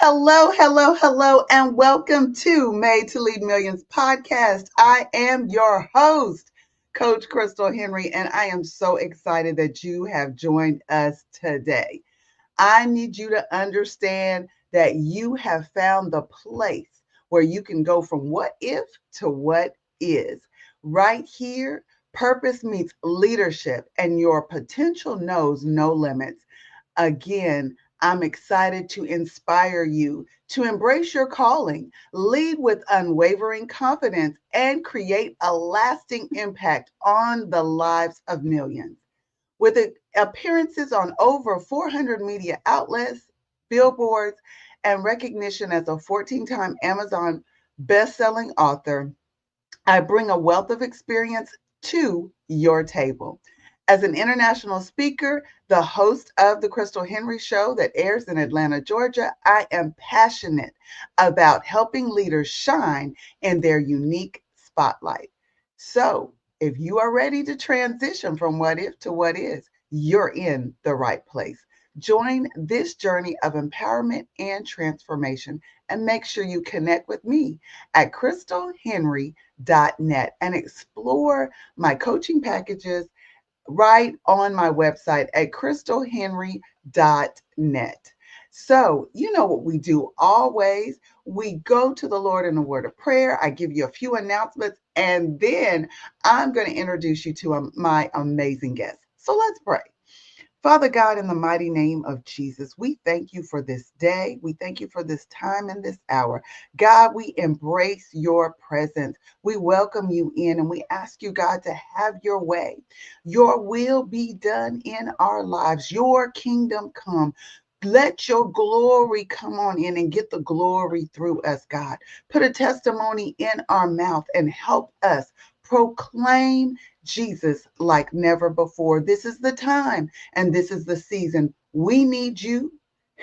Hello, hello, hello, and welcome to Made to Lead Millions podcast. I am your host, Coach Krystal Henry, and I am so excited that you have joined us today. I need you to understand that you have found the place where you can go from what if to what is. Right here, purpose meets leadership, and your potential knows no limits. Again, I'm excited to inspire you to embrace your calling, lead with unwavering confidence, and create a lasting impact on the lives of millions. With appearances on over 400 media outlets, billboards, and recognition as a 14-time Amazon best-selling author, I bring a wealth of experience to your table. As an international speaker, the host of the Krystal Henry Show that airs in Atlanta, Georgia, I am passionate about helping leaders shine in their unique spotlight. So, if you are ready to transition from what if to what is, you're in the right place. Join this journey of empowerment and transformation, and make sure you connect with me at krystalhenry.net and explore my coaching packages right on my website at krystalhenry.net. So, you know what we do always. We go to the Lord in a word of prayer. I give you a few announcements, and then I'm going to introduce you to my amazing guest. So let's pray. Father God, in the mighty name of Jesus, we thank you for this day. We thank you for this time and this hour. God, we embrace your presence. We welcome you in, and we ask you, God, to have your way. Your will be done in our lives. Your kingdom come. Let your glory come on in and get the glory through us, God. Put a testimony in our mouth and help us proclaim Jesus like never before. This is the time and this is the season. We need you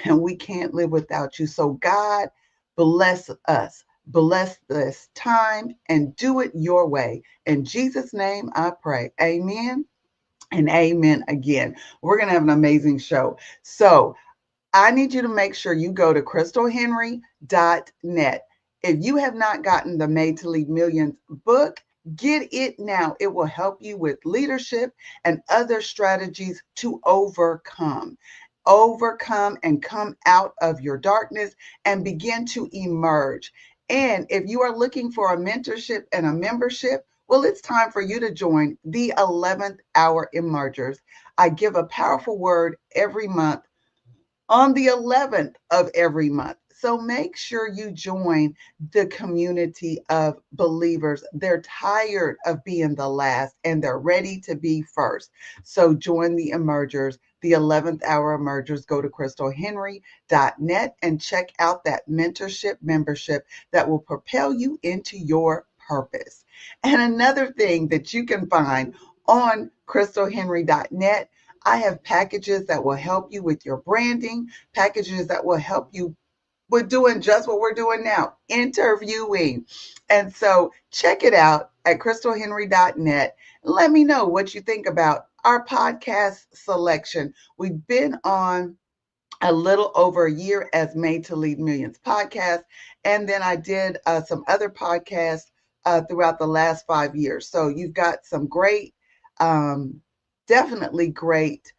and we can't live without you. So, God, bless us. Bless this time and do it your way. In Jesus' name I pray. Amen and amen again. We're going to have an amazing show. So, I need you to make sure you go to krystalhenry.net. If you have not gotten the Made to Lead Millions book, get it now. It will help you with leadership and other strategies to overcome. Overcome and come out of your darkness and begin to emerge. And if you are looking for a mentorship and a membership, well, it's time for you to join the 11th Hour Emergers. I give a powerful word every month on the 11th of every month. So make sure you join the community of believers. They're tired of being the last and they're ready to be first. So join the emergers, the 11th hour emergers. Go to krystalhenry.net and check out that mentorship membership that will propel you into your purpose. And another thing that you can find on krystalhenry.net, I have packages that will help you with your branding, packages that will help you with doing just what we're doing now, interviewing. And so check it out at krystalhenry.net. Let me know what you think about our podcast selection. We've been on a little over a year as Made to Lead Millions podcast. And then I did some other podcasts throughout the last 5 years. So you've got some great, definitely great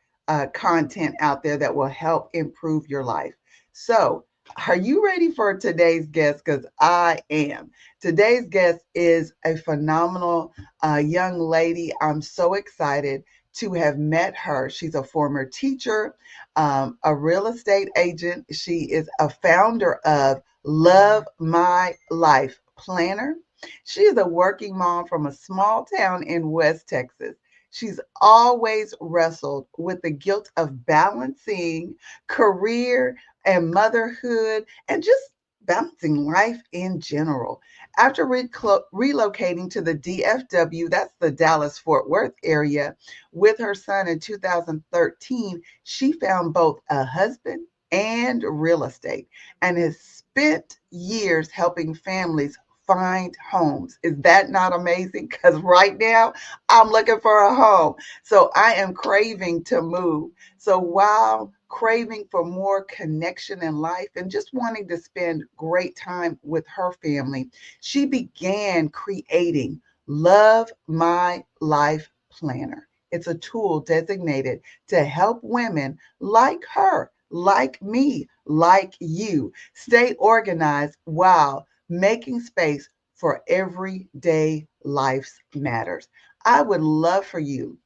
content out there that will help improve your life. So, are you ready for today's guest? Because I am. Today's guest is a phenomenal young lady. I'm so excited to have met her. She's a former teacher, a real estate agent. She is a founder of Love My Life Planner. She is a working mom from a small town in West Texas. She's always wrestled with the guilt of balancing career and motherhood and just balancing life in general. After relocating to the DFW, that's the Dallas Fort Worth area, with her son in 2013, she found both a husband and real estate and has spent years helping families find homes. Is that not amazing? Because right now I'm looking for a home. So I am craving to move. So while craving for more connection in life and just wanting to spend great time with her family, she began creating Love My Life Planner. It's a tool designated to help women like her, like me, like you, stay organized while making space for everyday life's matters. I would love for you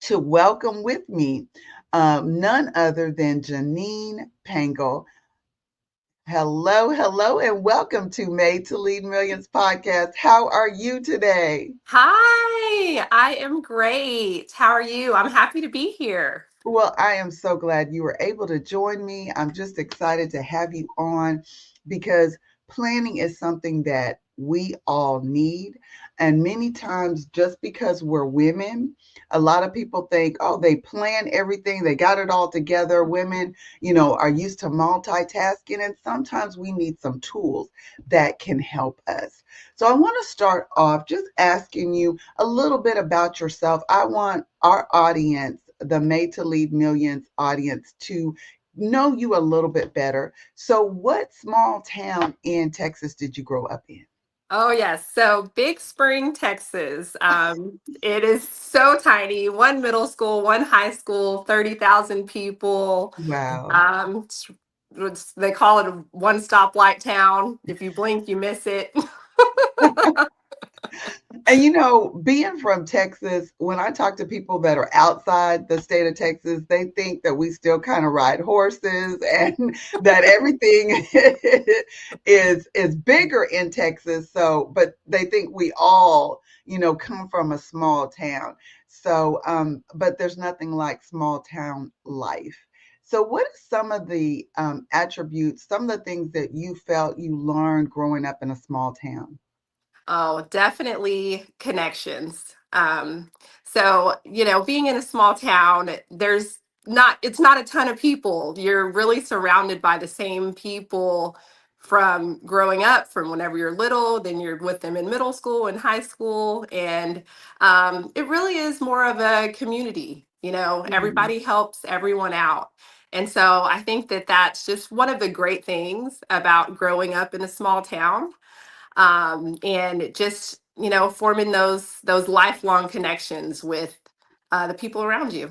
to welcome with me none other than Jeneane Pangle. Hello, hello, and welcome to Made to Lead Millions podcast. How are you today? Hi, I am great. How are you? I'm happy to be here. Well, I am so glad you were able to join me. I'm just excited to have you on because planning is something that we all need. And many times, just because we're women, a lot of people think, oh, they plan everything, they got it all together. Women, are used to multitasking, and sometimes we need some tools that can help us. So I want to start off just asking you a little bit about yourself. I want our audience, the Made to Lead Millions audience, to know you a little bit better. So, what small town in Texas did you grow up in? Oh, yes. So, Big Spring, Texas. It is so tiny. One middle school, one high school, 30,000 people. Wow. Um, it's- they call it a one stoplight town. If you blink, you miss it. And being from Texas, when I talk to people that are outside the state of Texas, they think that we still kind of ride horses and that everything is bigger in Texas. So, but they think we all, come from a small town. So, but there's nothing like small town life. So, what are some of the attributes, some of the things that you felt you learned growing up in a small town? Oh, definitely connections. Being in a small town, it's not a ton of people. You're really surrounded by the same people from growing up, from whenever you're little, then you're with them in middle school and high school. And it really is more of a community. Mm. Everybody helps everyone out. And so I think that that's just one of the great things about growing up in a small town, and just forming those lifelong connections with the people around you.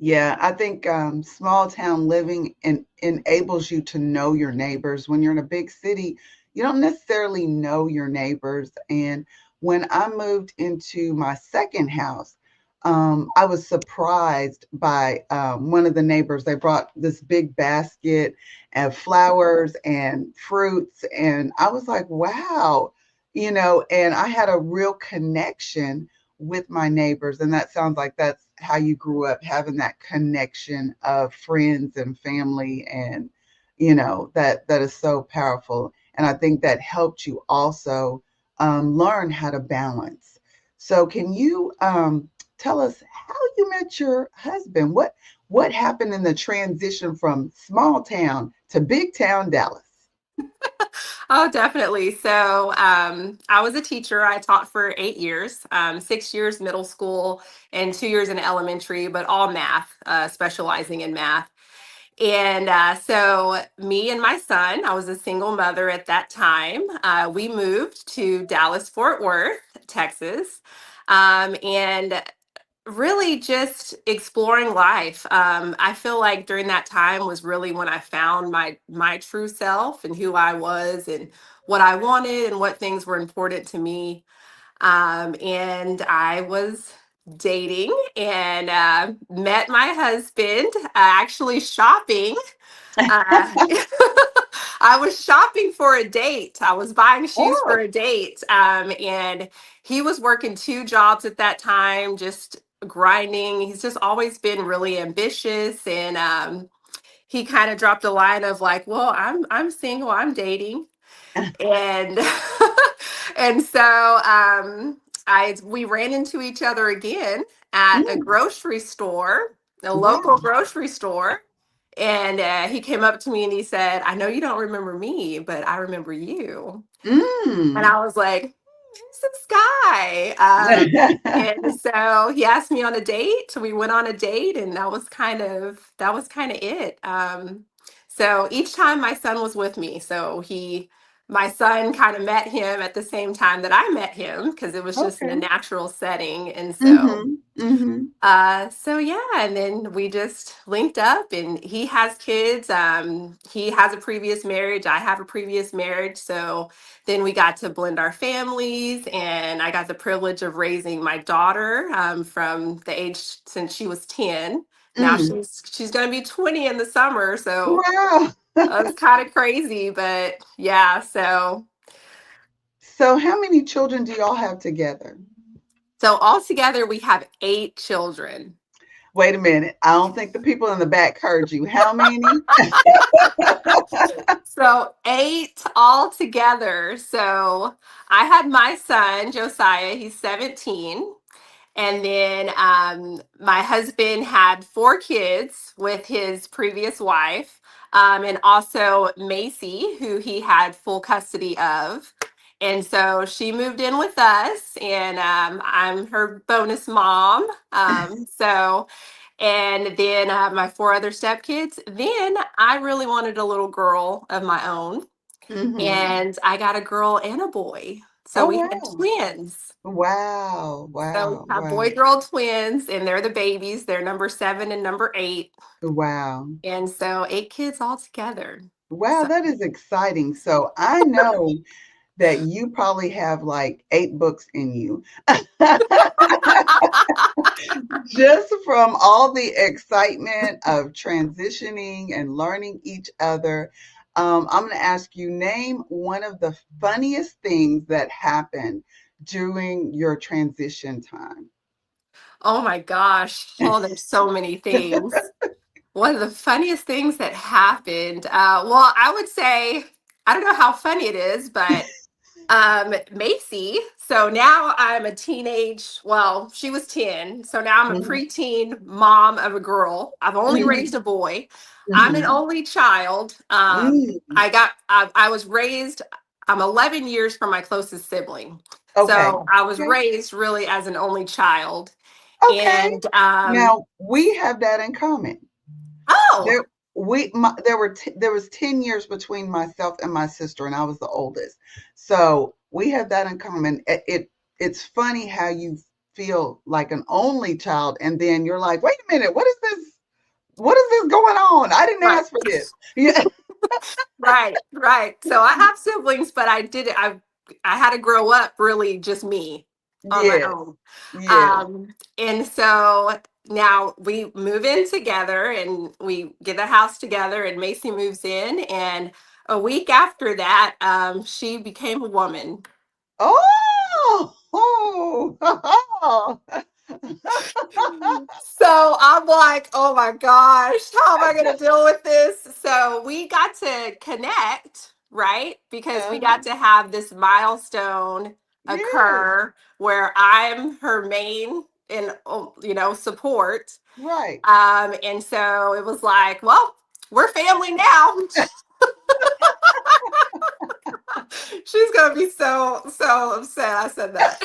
Yeah, I think small town living enables you to know your neighbors. When you're in a big city, you don't necessarily know your neighbors. And when I moved into my second house, I was surprised by one of the neighbors. They brought this big basket of flowers and fruits. And I was like, wow, and I had a real connection with my neighbors. And that sounds like that's how you grew up, having that connection of friends and family. And that is so powerful. And I think that helped you also learn how to balance. So can you tell us how you met your husband? What happened in the transition from small town to big town Dallas? Oh, definitely. So I was a teacher. I taught for 8 years, 6 years middle school and 2 years in elementary, but all math, specializing in math. And so, me and my son, I was a single mother at that time. We moved to Dallas, Fort Worth, Texas, and really just exploring life. I feel like during that time was really when I found my true self and who I was and what I wanted and what things were important to me. And I was dating and met my husband actually shopping. uh, I was shopping for a date. I was buying shoes for Oh, a date. And he was working two jobs at that time, just grinding. He's just always been really ambitious. And he kind of dropped a line of like, well, I'm single, I'm dating. And and so I we ran into each other again at a mm, grocery store, a local wow. grocery store, And he came up to me and he said, "I know you don't remember me, but I remember you." And Mm. I was like, "Who's this guy?" And so he asked me on a date. We went on a date, and that was kind of it. So each time my son was with me, my son kind of met him at the same time that I met him because it was just in a Okay. natural setting, and so Mm-hmm. Mm-hmm. so yeah, and then we just linked up and he has kids. He has a previous marriage. I have a previous marriage. So then we got to blend our families and I got the privilege of raising my daughter from the age since she was 10. Now Mm. she's gonna be 20 in the summer. So Wow. it's kind of crazy, but yeah, So how many children do y'all have together? so altogether we have 8 children. Wait a minute. I don't think the people in the back heard you. How many? So 8 altogether. So I had my son, Josiah, he's 17. And then my husband had 4 kids with his previous wife, and also Macy, who he had full custody of. And so she moved in with us, and I'm her bonus mom. And then my 4 other stepkids. Then I really wanted a little girl of my own, Mm-hmm. and I got a girl and a boy. So Oh, we had wow. twins. Wow. So we Wow. have Wow. boy girl twins, and they're the babies. They're number 7 and number 8. Wow. And so 8 kids all together. Wow, So that is exciting. So I know that you probably have like 8 books in you. Just from all the excitement of transitioning and learning each other. I'm going to ask you, name one of the funniest things that happened during your transition time. oh my gosh. Oh, there's so many things. One of the funniest things that happened. Well, I would say, I don't know how funny it is, but Macy. So now I'm a teenage, well, she was 10. So now I'm a Mhm, preteen mom of a girl. I've only raised mhm, a boy. I'm an mhm, only child. mm. I was raised, I'm 11 years from my closest sibling. Okay. So I was Okay. raised really as an only child. Okay. And Now we have that in common. oh, There there was 10 years between myself and my sister, and I was the oldest. So we have that in common. It's funny how you feel like an only child, and then you're like, wait a minute, what is this? What is this going on? I didn't right. ask for this. Yeah. Right, right. So I have siblings, but I had to grow up really just me on my Yes. own. Yes. And so now we move in together and we get a house together and Macy moves in and a week after that, she became a woman. Oh, oh, So I'm like, oh my gosh, how am I going to deal with this? So we got to connect, right? Because we got uh-huh. to have this milestone Yes. occur where I'm her main and support. Right. And so it was like, well, we're family now. She's gonna be so upset I said that.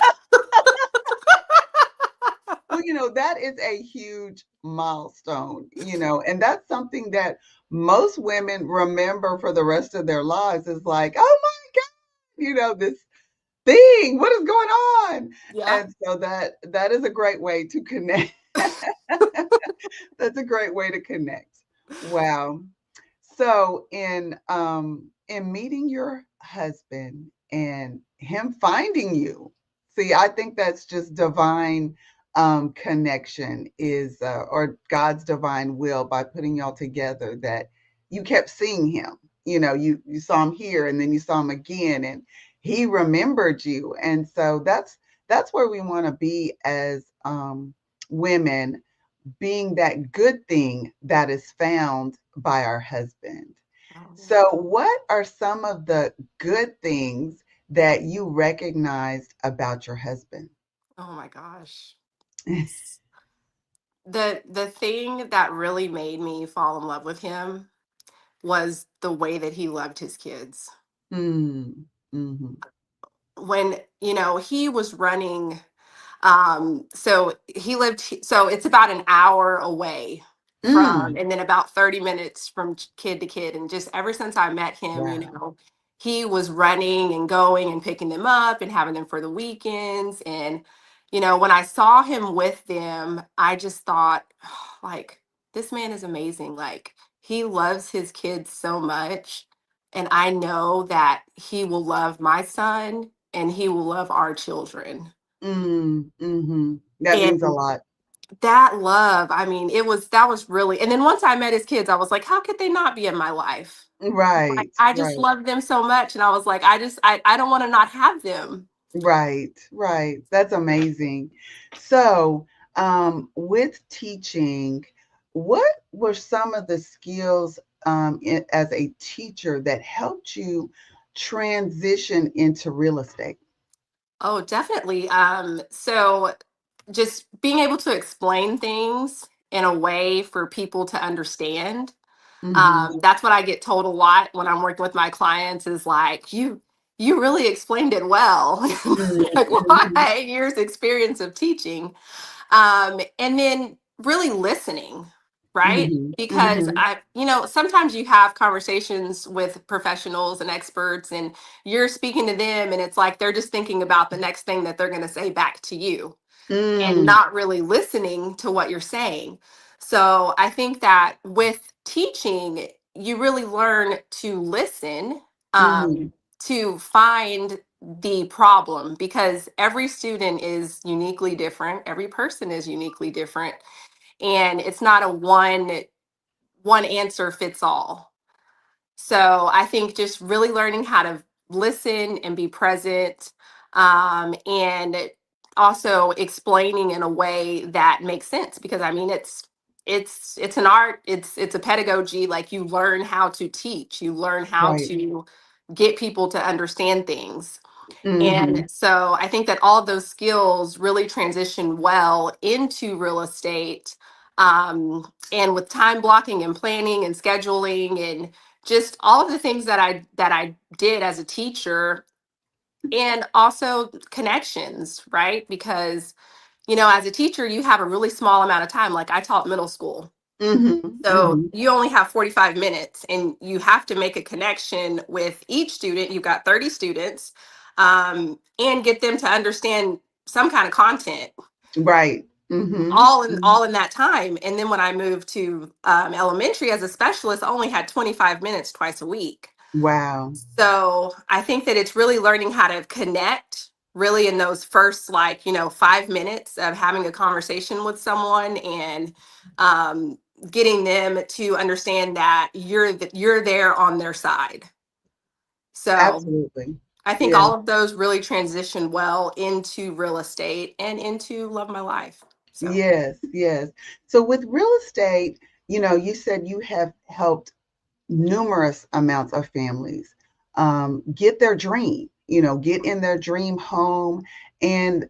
Well, that is a huge milestone, and that's something that most women remember for the rest of their lives is like, oh my God, this thing, what is going on? Yeah. And so that is a great way to connect. That's a great way to connect. Wow. So in meeting your husband and him finding you, see, I think that's just divine connection is or God's divine will by putting y'all together that you kept seeing him. You saw him here and then you saw him again and he remembered you. And so that's where we want to be as women, being that good thing that is found by our husband. Oh yeah. So, what are some of the good things that you recognized about your husband? Oh my gosh. The thing that really made me fall in love with him was the way that he loved his kids. Mm. Mhm. When, he was running, so he lived, so it's about an hour away from, Mm. and then about 30 minutes from kid to kid. And just ever since I met him, Wow. he was running and going and picking them up and having them for the weekends. And, when I saw him with them, I just thought, like, this man is amazing. Like, he loves his kids so much. And I know that he will love my son and he will love our children. Mm. Mhm. That means a And lot. that love, I mean, that was really, and then once I met his kids, I was like, how could they not be in my life? Like, Right. I just Right. love them so much. And I was like, I don't want to not have them. Right. Right. That's amazing. So, with teaching, what were some of the skills as a teacher that helped you transition into real estate? Oh, definitely. So just being able to explain things in a way for people to understand. Mm-hmm. That's what I get told a lot when I'm working with my clients is like, you really explained it well. Like, well, I Mm-hmm. had 8 years experience of teaching. And then really listening, right? Mm-hmm. Because Mm-hmm. sometimes you have conversations with professionals and experts, and you're speaking to them, and it's like they're just thinking about the next thing that they're going to say back to you and Mm, not really listening to what you're saying. So I think that with teaching, you really learn to listen, mm-hmm. to find the problem, because every student is uniquely different. Every person is uniquely different. And it's not a one answer fits all. So I think just really learning how to listen and be present, and also explaining in a way that makes sense. Because I mean, it's an art. It's a pedagogy. Like, you learn how to teach. You learn how Right. to get people to understand things. Mm-hmm. And so I think that all of those skills really transition well into real estate. And with time blocking and planning and scheduling and just all of the things that I did as a teacher, and also connections, right? Because as a teacher, you have a really small amount of time. Like, I taught middle school. Mm-hmm. So Mm-hmm. you only have 45 minutes and you have to make a connection with each student. You've got 30 students, and get them to understand some kind of content Right. Mm-hmm. all in that time. And then when I moved to elementary as a specialist, I only had 25 minutes twice a week. Wow. So I think that it's really learning how to connect really in those first, like, 5 minutes of having a conversation with someone, and um, getting them to understand that you're there on their side. So Absolutely. I think Yeah. all of those really transition well into real estate and into love my life. So. Yes, yes. So with real estate, you said you have helped numerous amounts of families get their dream, get in their dream home. And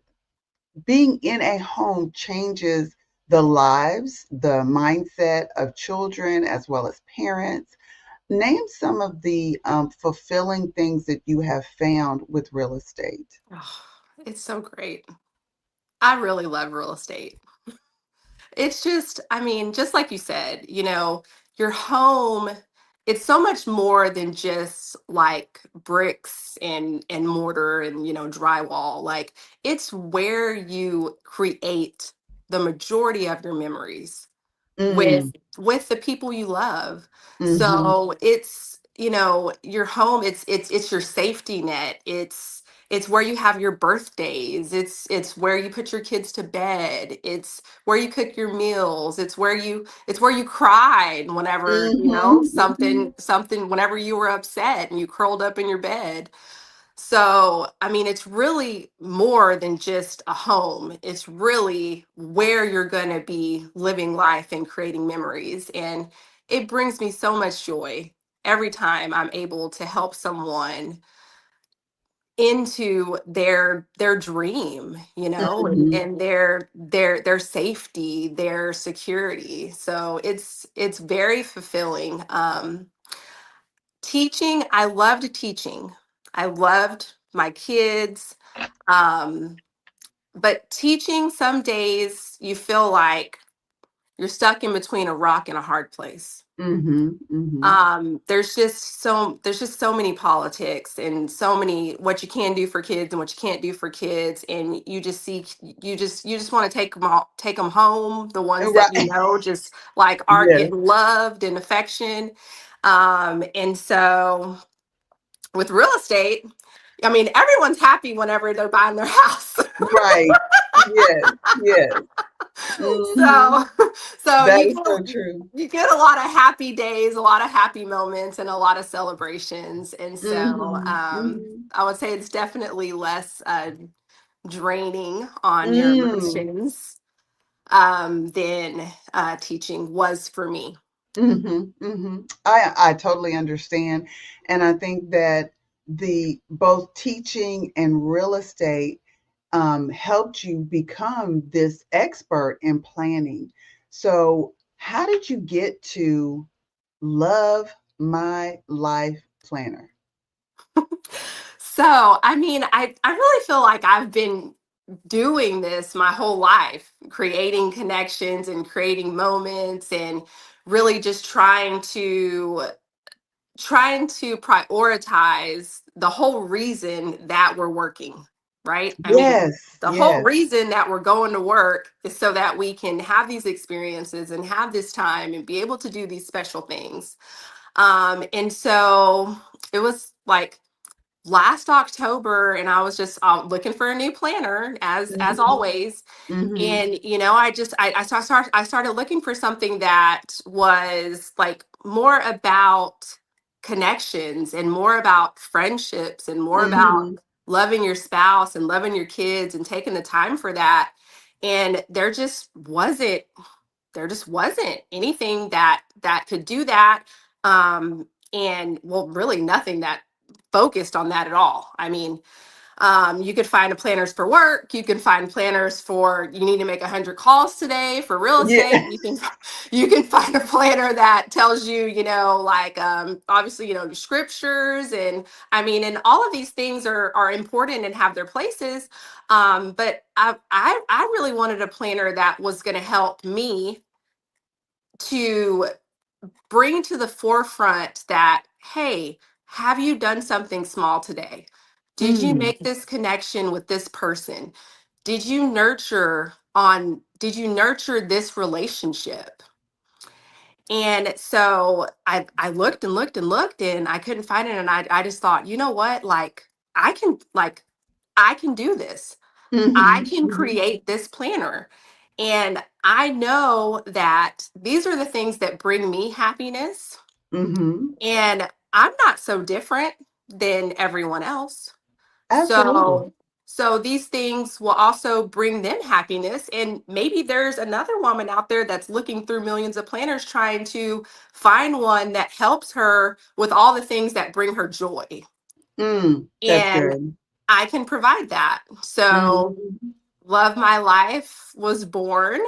being in a home changes the lives, the mindset of children as well as parents. Name some of the fulfilling things that you have found with real estate. Oh, it's so great. I really love real estate. It's just, I mean, just like you said, your home, it's so much more than just like bricks and mortar and, drywall. Like, it's where you create the majority of your memories with Mm, with the people you love. mm-hmm, So it's, your home, it's your safety net. It's where you have your birthdays. It's where you put your kids to bed. It's where you cook your meals. It's where you cried whenever, mm-hmm, mm-hmm. something whenever you were upset and you curled up in your bed. So, I mean, it's really more than just a home. It's really where you're going to be living life and creating memories. And it brings me so much joy every time I'm able to help someone into their dream, Mhm. and their safety, their security. So it's very fulfilling. Teaching, I loved teaching. I loved my kids. Um, but teaching, some days you feel like you're stuck in between a rock and a hard place. Mhm. Mhm. There's just so many politics and so many what you can do for kids and what you can't do for kids, and you just want to take them home, the ones that Right. just like aren't Yes. getting loved and affection. And so with real estate, I mean, everyone's happy whenever they're buying their house. Right. Yes. Yes. Mhm. so so That you is get so true. you get a lot of happy days, a lot of happy moments, and a lot of celebrations. And so Mhm. Mhm. I would say it's definitely less draining on your Mm. emotions than teaching was for me. Mhm. Mhm. I totally understand, and I think that the both teaching and real estate helped you become this expert in planning. So, how did you get to love my life planner? So, I mean, I really feel like I've been doing this my whole life, creating connections and creating moments, and really just trying to prioritize the whole reason that we're working, right? I mean, Yes, the whole yes. reason that we're going to work is so that we can have these experiences and have this time and be able to do these special things. And so it was like last October, and I was just looking for a new planner, as Mhm. always. Mhm. And I started looking for something that was like more about connections and more about friendships and more about Mhm. loving your spouse and loving your kids and taking the time for that. And there just wasn't anything that could do that. And well, really nothing that focused on that at all. I mean, you could find a planners for work. You can find planners for you need to make 100 calls today for real estate. Yeah. You can find a planner that tells you, like obviously, the scriptures, and I mean, and all of these things are important and have their places. But I really wanted a planner that was going to help me to bring to the forefront that, hey, have you done something small today? Did you Mm. make this connection with this person? Did you nurture this relationship? And so I looked and looked and looked, and I couldn't find it, and I just thought, you know what? I can do this. I Mhm. can Mhm. create this planner. And I know that these are the things that bring me happiness. Mhm. And I'm not so different than everyone else. Absolutely. So these things will also bring them happiness. And maybe there's another woman out there that's looking through millions of planners trying to find one that helps her with all the things that bring her joy. That's And good. I can provide that. So Mhm. Love My Life was born.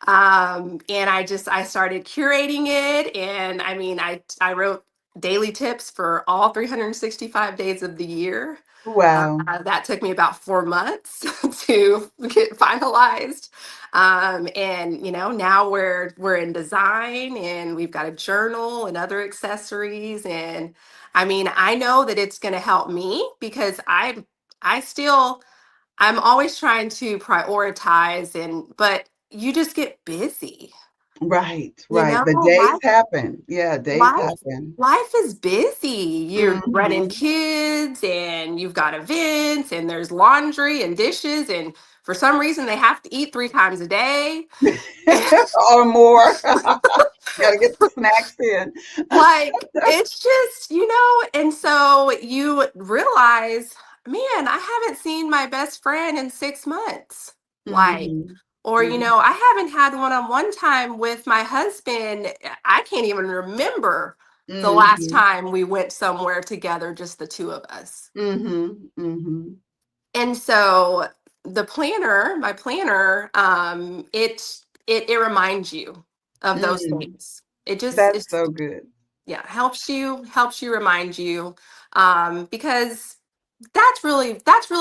And I started curating it, and I mean, I wrote daily tips for all 365 days of the year. Wow. That took me about 4 months to get finalized. And now we're in design, and we've got a journal and other accessories. And I mean, I know that it's going to help me because I still I'm always trying to prioritize, but you just get busy. Right, You right. know, The days life happen. Yeah, days life happen. life is busy. You're running Mhm. kids, and you've got events, and there's laundry and dishes, and for some reason they have to eat 3 times a day. Or more. Gotta get the snacks in. Like, it's just, and so you realize, man, I haven't seen my best friend in 6 months. Like, Mhm. or, Mhm. I haven't had one-on-one time with my husband. I can't even remember the last Mhm. time we went somewhere together, just the two of us. Mhm. Mhm. And so my planner, it reminds you of those Mm. things. It just That's it's so good. yeah, helps you remind you, because that's really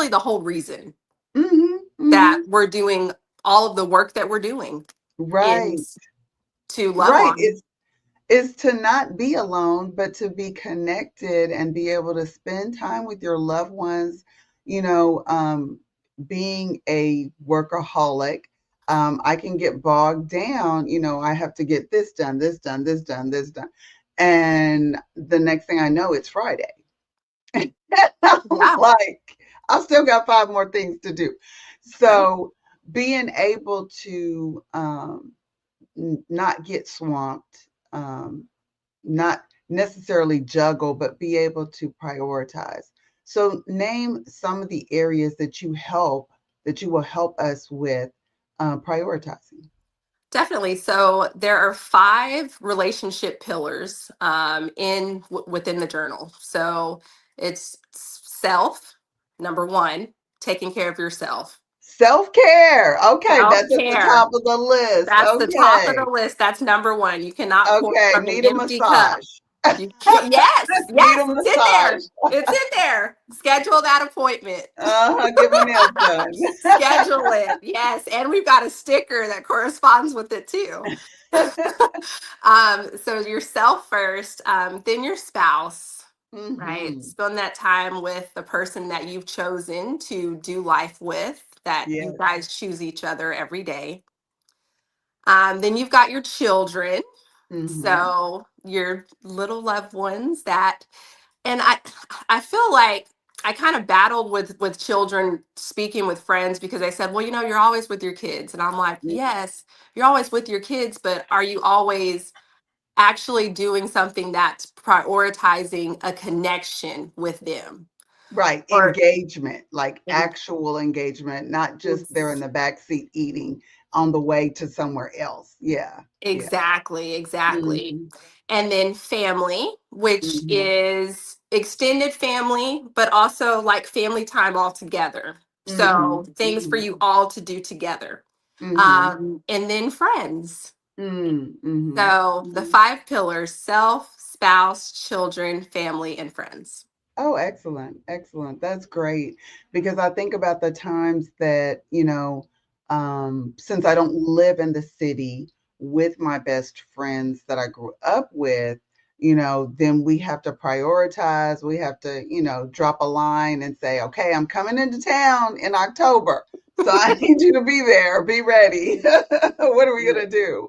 the whole reason Mhm. that Mhm. we're doing all of the work that we're doing Right. is to love Right. on. It's to not be alone, but to be connected and be able to spend time with your loved ones. You know, being a workaholic, I can get bogged down. I have to get this done, this done, this done, this done. And the next thing I know, it's Friday. I'm Yeah, like, I've still got five more things to do. right. So being able to not get swamped, not necessarily juggle, but be able to prioritize. So name some of the areas that you will help us with prioritizing. Definitely. So there are five relationship pillars, within the journal. So it's self, number one, taking care of yourself. Self-care. Okay, Self that's at the care. top of the list. That's the top of the Okay. list. That's number one. You cannot pour Okay, from an need a empty cup. massage. You can't. Yes, Need a yes, it's in massage. there. It's in there. Schedule that appointment. Get my nails done. Schedule it. Yes, and we've got a sticker that corresponds with it too. So yourself first, then your spouse, right? Hmm. Spend that time with the person that you've chosen to do life with, that you Yes. guys choose each other every day. Then you've got your children, Hmm. so your little loved ones that, and I feel like I kind of battled with children speaking with friends because they said, well, you're always with your kids. And I'm like, yes, you're always with your kids, but are you always actually doing something that's prioritizing a connection with them? Right, Or engagement, like ex- actual engagement, not just they're in ex- the back seat eating on the way to somewhere else. Yeah, yeah. exactly, exactly. Mhm, And then family, which mhm, is extended family, but also like family time all together. mhm, So things for mhm, you all to do together. mhm, And then friends. mhm, mhm, So the mhm. five pillars: self, spouse, children, family, and friends. Oh, excellent, excellent. That's great because I think about the times that, since I don't live in the city with my best friends that I grew up with, then we have to prioritize. We have to, drop a line and say, okay, I'm coming into town in October. So I need you to be there, be ready. What are we Yeah. going to do?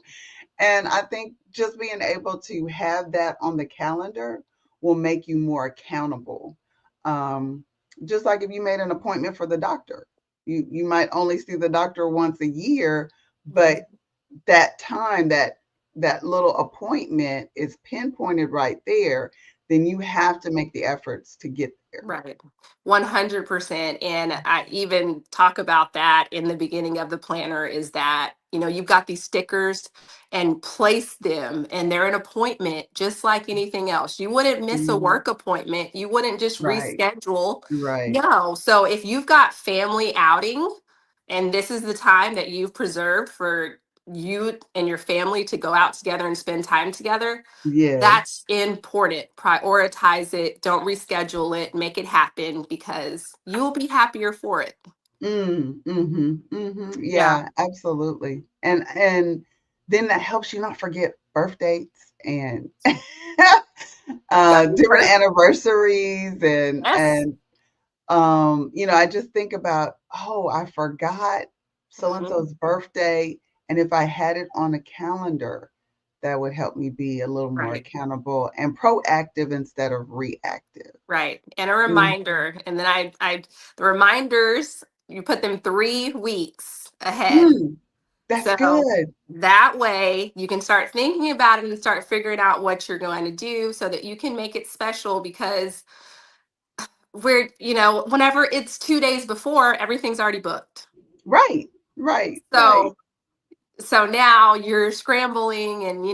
And I think just being able to have that on the calendar will make you more accountable. Um, just like if you made an appointment for the doctor, you might only see the doctor once a year, but Mhm. that time that little appointment is pinpointed right there, then you have to make the efforts to get there. Right. 100%. And I even talk about that in the beginning of the planner is that, you've got these stickers and place them and they're an appointment just like anything else. You wouldn't miss a Mhm. work appointment. You wouldn't just Right, reschedule. right. No. So if you've got family outing and this is the time that you've preserved for you and your family to go out together and spend time together, Yes. that's important. Prioritize it. Don't reschedule it. Make it happen because you'll be happier for it. Mhm, mhm. Yeah. Yeah, absolutely. And then that helps you not forget birth dates and Got your different first. anniversaries Yes. I just think about, oh, I forgot so and Mhm. so's birthday, and if I had it on a calendar, that would help me be a little more Right. accountable and proactive instead of reactive. Right. And a Mm, reminder. And then the reminders, you put them 3 weeks ahead. mm, that's So good. that way you can start thinking about it and start figuring out what you're going to do so that you can make it special because whenever it's 2 days before, everything's already booked. Right, right, right. So now you're scrambling and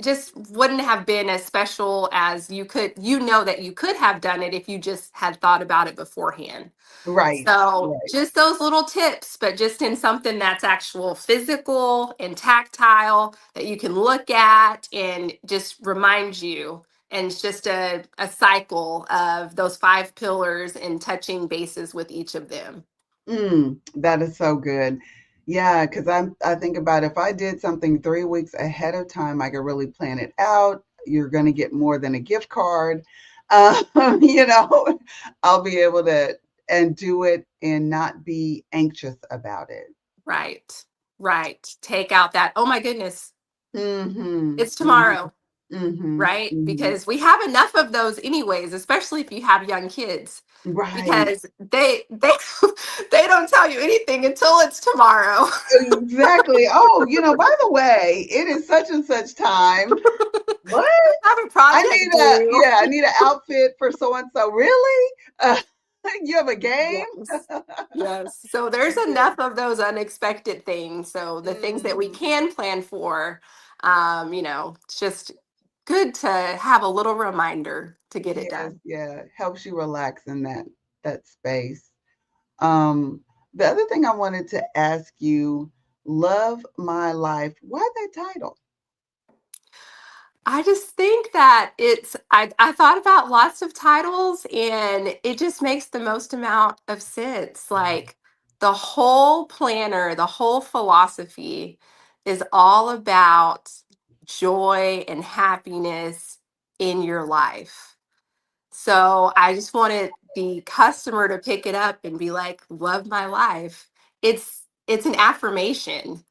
just wouldn't have been as special as that you could have done it if you just had thought about it beforehand. Right, So right. just those little tips, but just in something that's actual physical and tactile that you can look at and just remind you. And it's just a cycle of those five pillars and touching bases with each of them. That is so good. Yeah, because I think about if I did something 3 weeks ahead of time, I could really plan it out. You're going to get more than a gift card. You know, I'll be able to and do it and not be anxious about it. Right. Right. Take out that, oh my goodness, Mm-hmm. it's Mm-hmm. tomorrow. Mm-hmm. Right? Mm-hmm. Because we have enough of those anyways, especially if you have young kids, Right. because they they don't tell you anything until it's tomorrow. Exactly. Oh, by the way, it is such and such time. What? I have a I need project a due. yeah, I need an outfit for so and so. Really? Uh, you have a game? Yes. Yes. So there's Yes. enough of those unexpected things. So the things that we Mhm. can plan for, it's just good to have a little reminder to get it Yes, done. yeah. Helps you relax in that space. Um, the other thing I wanted to ask you, Love My Life. Why that title? I just think that I thought about lots of titles and it just makes the most amount of sense. Like the whole planner, the whole philosophy is all about joy and happiness in your life. So I just wanted the customer to pick it up and be like, love my life. It's an affirmation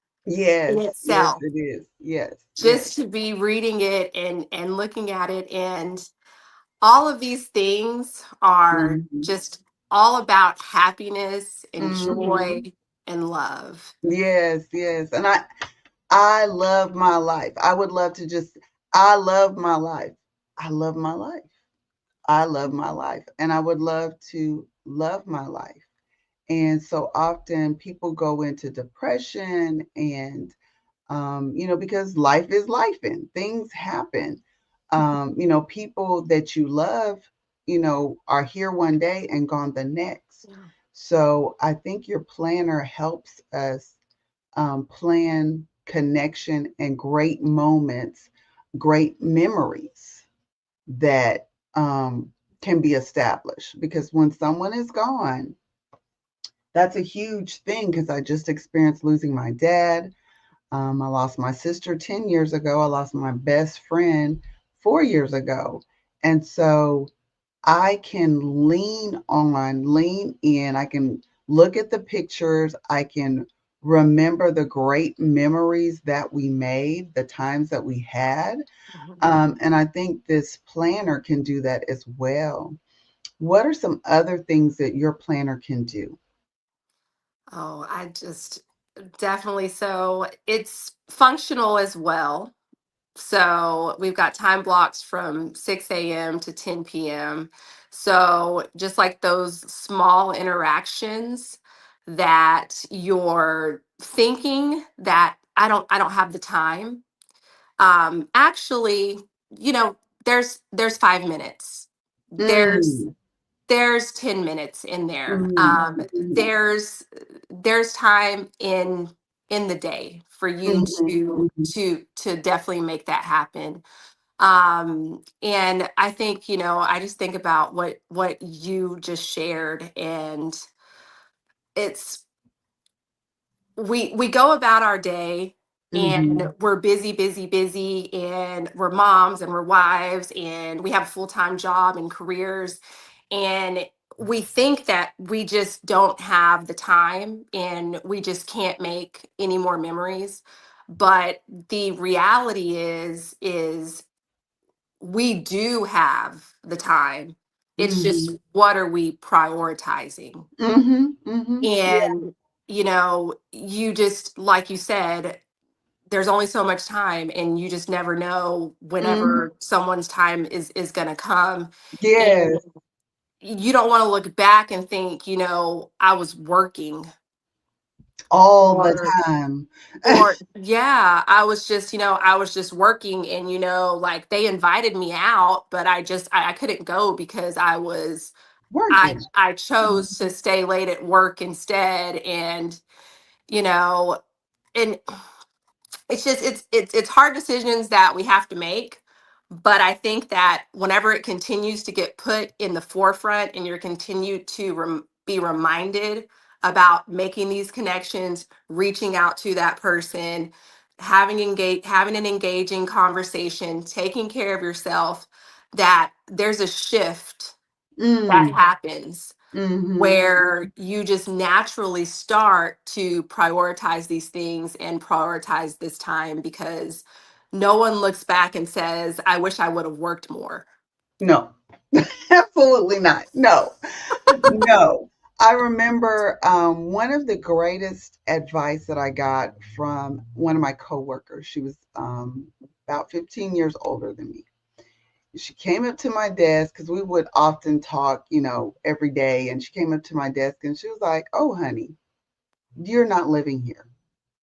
in Yes, yes, itself it is. Yes, yes. just to be reading it and looking at it, and all of these things are Mhm. just all about happiness and joy Mhm. and love. Yes, yes. And I love my life. I would love to just I love my life. I love my life. I love my life. And I would love to love my life. And so often people go into depression and because life is life and things happen. People that you love, are here one day and gone the next. Yeah. So I think your planner helps us plan connection and great moments, great memories that can be established. Because when someone is gone, that's a huge thing. Because I just experienced losing my dad. I lost my sister 10 years ago. I lost my best friend 4 years ago. And so I can lean in. I can look at the pictures. I can remember the great memories that we made, the times that we had. Mhm. And I think this planner can do that as well. What are some other things that your planner can do? Oh, I just definitely, so it's functional as well. So we've got time blocks from 6 a.m. to 10 p.m. So just like those small interactions that you're thinking that I don't have the time. Actually, you know, there's 5 minutes. There's Mm, there's 10 minutes in there. mm, mm, There's time in the day for you mhm, mhm, to definitely make that happen. And I think, I just think about what you just shared, and it's we go about our day and mhm, we're busy, busy, busy, and we're moms and we're wives and we have a full-time job and careers, and we think that we just don't have the time and we just can't make any more memories. But the reality is we do have the time. It's just, mhm, what are we prioritizing? mhm, mhm. Yeah. And, you just, like you said, there's only so much time and you just never know Mhm. whenever someone's time is going to come. And Yes. you don't want to look back and think, I was working. all the or time. or yeah, I was just, I was just working, and like they invited me out, but I couldn't go because Working. I chose to stay late at work instead. And you know and it's just it's hard decisions that we have to make. But I think that whenever it continues to get put in the forefront, and you're continued to be reminded about making these connections, reaching out to that person, having an engaging conversation, taking care of yourself, that there's a shift that Mm, happens, mm-hmm. where you just naturally start to prioritize these things and prioritize this time, because no one looks back and says, I wish I would have worked more. No, absolutely not. No, no. I remember one of the greatest advice that I got from one of my coworkers. She was about 15 years older than me. She came up to my desk because we would often talk, every day. And she came up to my desk and she was like, "Oh, honey, you're not living here.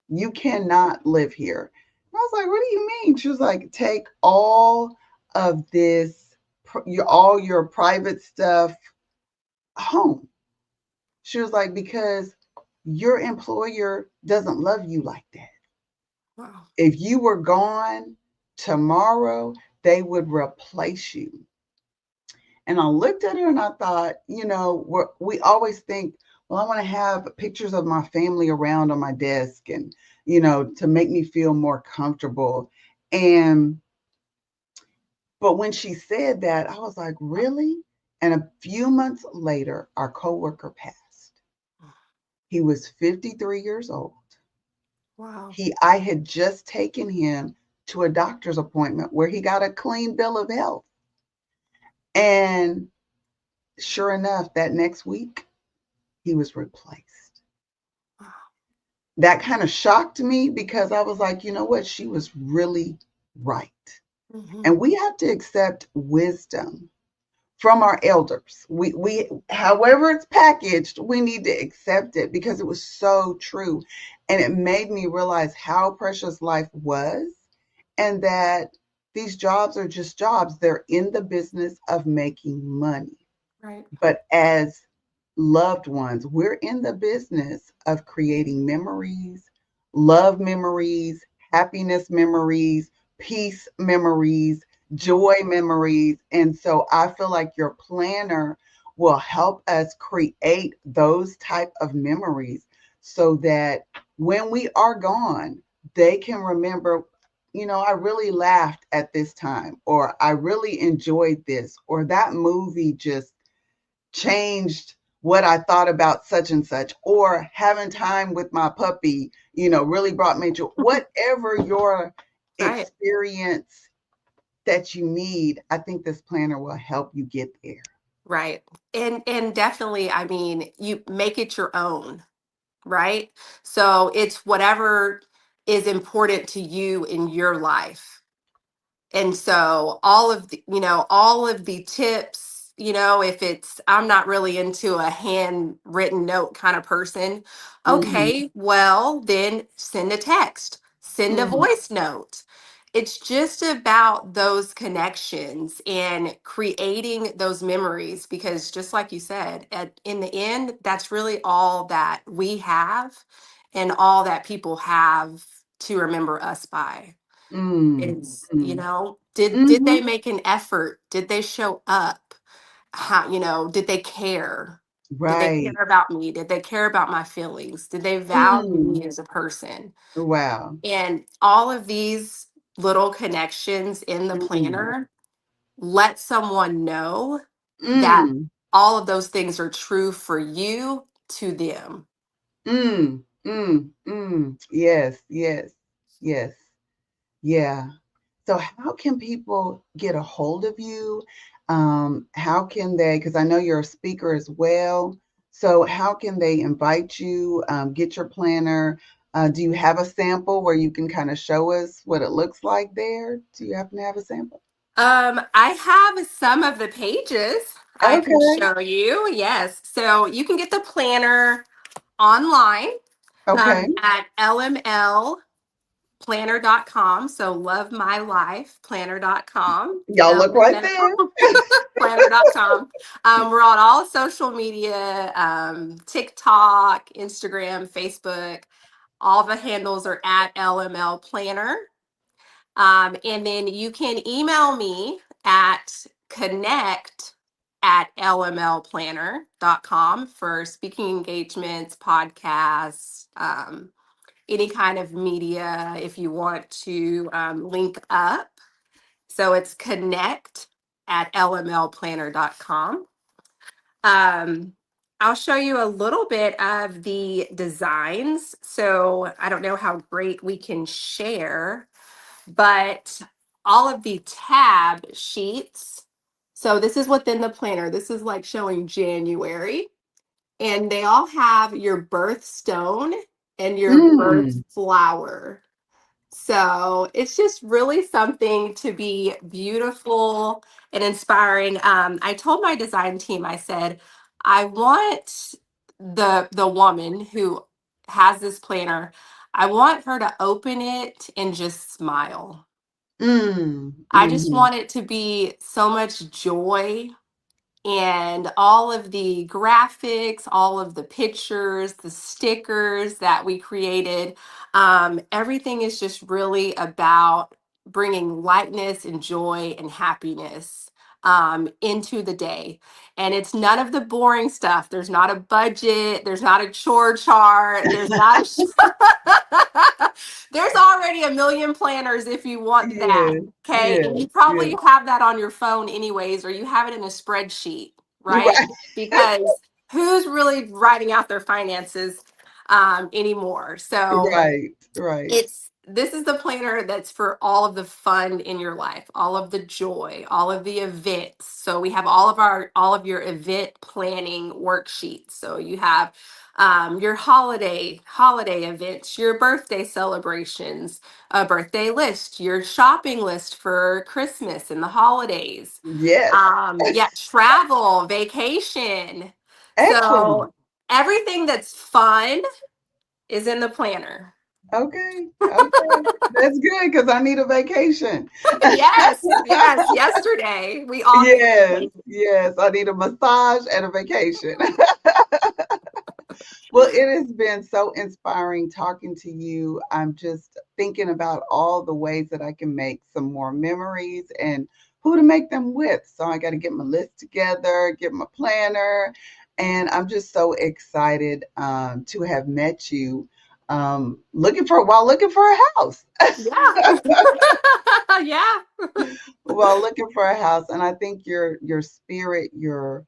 You cannot live here." I was like, "What do you mean?" She was like, "Take all of this, all your private stuff home." She was like, "Because your employer doesn't love you like that. Wow. If you were gone tomorrow, they would replace you." And I looked at her and I thought, we always think, well, I want to have pictures of my family around on my desk and, to make me feel more comfortable. And, but when she said that, I was like, really? And a few months later, our coworker passed. He was 53 years old. Wow. I had just taken him to a doctor's appointment where he got a clean bill of health. And sure enough, that next week, he was replaced. That kind of shocked me because I was like, you know what? She was really right. Mm-hmm. And we have to accept wisdom from our elders. We however it's packaged, we need to accept it because it was so true. And it made me realize how precious life was, and that these jobs are just jobs. They're in the business of making money. Right. But as loved ones, we're in the business of creating memories, love memories, happiness memories, peace memories, joy memories. And so I feel like your planner will help us create those type of memories so that when we are gone, they can remember, I really laughed at this time, or I really enjoyed this, or that movie just changed what I thought about such and such, or having time with my puppy, really brought me joy. Whatever your Right. experience that you need, I think this planner will help you get there. Right. And definitely, I mean, you make it your own, right? So it's whatever is important to you in your life. And so all of the tips, if it's, I'm not really into a handwritten note kind of person, Mm-hmm. okay, well then send a text, send a Mm, voice note. It's just about those connections and creating those memories, because just like you said, in the end, that's really all that we have, and all that people have to remember us by. mm, Is, mm. did Mm-hmm. they make an effort? Did they show up? How, did they care? Did they Right. care about me? Did they care about my feelings? Did they value Mm. me as a person? Wow. And all of these little connections in the Mm. planner let someone know that Mm. all of those things are true for you to them. Mm. Mm. Mm. Yes, yes, yes. Yeah. So, how can people get a hold of you? How can they, because I know you're a speaker as well. So, how can they invite you, get your planner? Do you have a sample where you can kind of show us what it looks like there? Do you happen to have a sample? I have some of the pages I can Okay. show you. Yes. So you can get the planner online. Okay. At lmlplanner.com. So lovemylifeplanner.com. Y'all look right there. Lmlplanner.com. We're on all social media, TikTok, Instagram, Facebook. All the handles are at LML Planner. And then you can email me at connect at lmlplanner.com for speaking engagements, podcasts, any kind of media if you want to link up. So it's connect at lmlplanner.com. Um, I'll show you a little bit of the designs. So I don't know how great we can share, but all of the tab sheets. So this is within the planner. This is like showing January, and they all have your birth stone and your birth Mm. flower. So it's just really something to be beautiful and inspiring. I told my design team, I said, I want the woman who has this planner, I want her to open it and just smile. Mm. I just Hmm. want it to be so much joy, and all of the graphics, all of the pictures, the stickers that we created, everything is just really about bringing lightness and joy and happiness into the day. And it's none of the boring stuff. There's not a budget, there's not a chore chart, there's not a there's already a million planners if you want that. Yes, Okay. yes, And you yes. probably have that on your phone anyways, or you have it in a spreadsheet, right? Right, Because who's really writing out their finances anymore? So right, right. it's this is the planner that's for all of the fun in your life, all of the joy, all of the events. So we have all of your event planning worksheets. So you have your holiday events, your birthday celebrations, a birthday list, your shopping list for Christmas and the holidays. Yes. Yeah, travel, vacation. Excellent. So everything that's fun is in the planner. Okay, okay. That's good because I need a vacation. Yes, yes, yesterday we all Yes, needed. yes. I need a massage and a vacation. Well, it has been so inspiring talking to you. I'm just thinking about all the ways that I can make some more memories and who to make them with. So I got to get my list together, get my planner, and I'm just so excited to have met you. Looking for a house. Yeah. Yeah. Well, looking for a house, and I think your spirit, your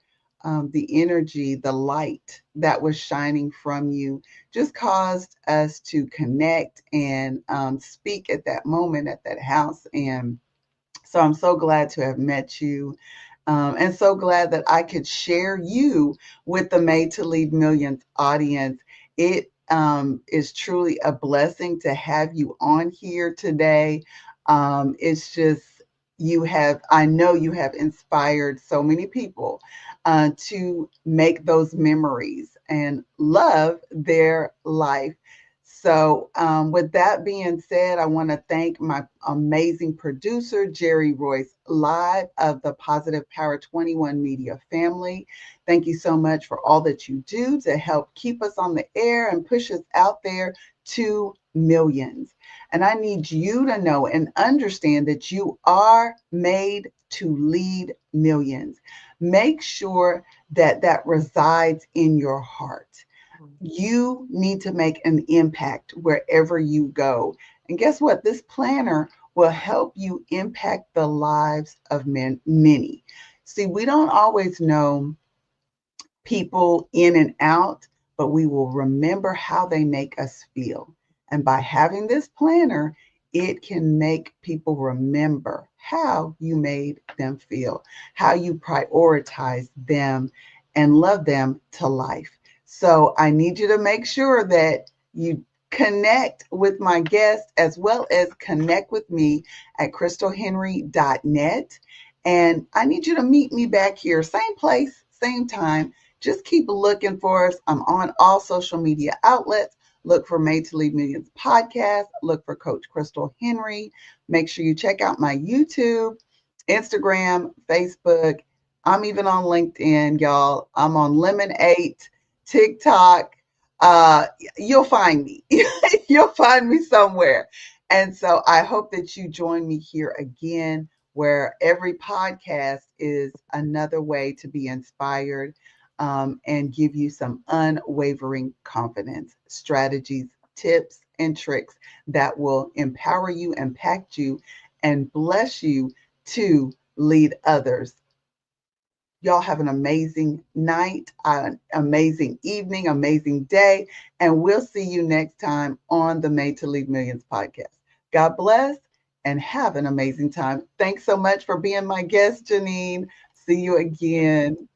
the energy, the light that was shining from you just caused us to connect and speak at that moment at that house. And so I'm so glad to have met you. And so glad that I could share you with the Made to Lead Millions audience. It is truly a blessing to have you on here today. It's just, I know you have inspired so many people to make those memories and love their life. So, with that being said, I want to thank my amazing producer, Jerry Royce Live of the Positive Power 21 Media family. Thank you so much for all that you do to help keep us on the air and push us out there to millions. And I need you to know and understand that you are made to lead millions. Make sure that that resides in your heart. You need to make an impact wherever you go. And guess what? This planner will help you impact the lives of many. See, we don't always know people in and out, but we will remember how they make us feel. And by having this planner, it can make people remember how you made them feel, how you prioritize them and love them to life. So I need you to make sure that you connect with my guest as well as connect with me at krystalhenry.net. And I need you to meet me back here, same place, same time. Just keep looking for us. I'm on all social media outlets. Look for Made to Lead Millions podcast. Look for Coach Krystal Henry. Make sure you check out my YouTube, Instagram, Facebook. I'm even on LinkedIn, y'all. I'm on Lemon8, TikTok. Uh, you'll find me. You'll find me somewhere. And so I hope that you join me here again, where every podcast is another way to be inspired, and give you some unwavering confidence, strategies, tips, and tricks that will empower you, impact you, and bless you to lead others. Y'all have an amazing night, an amazing evening, amazing day, and we'll see you next time on the Made to Lead Millions podcast. God bless and have an amazing time. Thanks so much for being my guest, Jeneane. See you again.